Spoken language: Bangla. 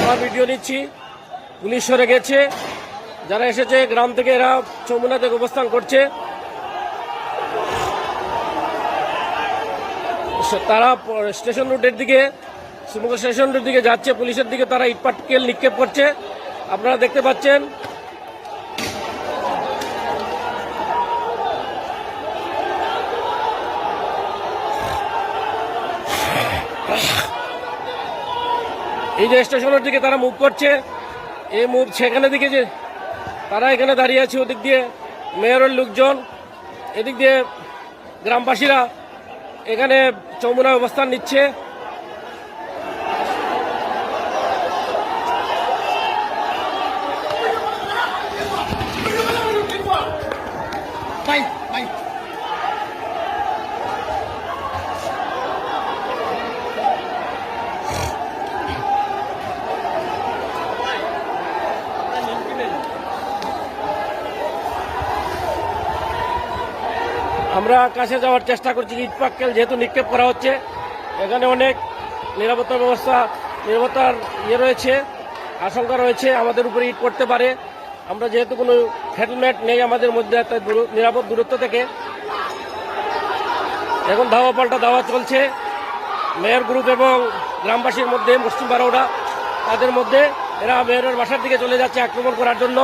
আমার ভিডিও নিচ্ছি। পুলিশ সরে গেছে, যারা এসেছে গ্রাম থেকে এরা চৌমুহনা থেকে অবস্থান করছে। তারা স্টেশন রুটের দিকে, শিবমোগা স্টেশন রুটের দিকে যাচ্ছে। পুলিশের দিকে তারা ইটপাটকেল নিক্ষেপ করছে, আপনারা দেখতে পাচ্ছেন। এই যে স্টেশনের দিকে তারা মুভ করছে, এই মুভ সেখানে দিকে যে তারা এখানে দাঁড়িয়ে আছে, ওদিক দিয়ে মেয়রের লোকজন, এদিক দিয়ে গ্রামবাসীরা এখানে চৌমুহনায় অবস্থান নিচ্ছে। আমরা কাছে যাওয়ার চেষ্টা করছি। ইটপাটকেল যেহেতু নিক্ষেপ করা হচ্ছে, এখানে অনেক নিরাপত্তা ব্যবস্থা, নিরাপত্তার রয়েছে, আশঙ্কা রয়েছে আমাদের উপরে ইট পড়তে পারে। আমরা যেহেতু কোনো হেলমেট নেই আমাদের মধ্যে, তাই নিরাপদ দূরত্ব থেকে এখন ধাওয়া পাল্টা ধাওয়া চলছে মেয়র গ্রুপ এবং গ্রামবাসীর মধ্যে। মুসলিম বারোটা তাদের মধ্যে, এরা মেয়রের বাসার দিকে চলে যাচ্ছে আক্রমণ করার জন্য।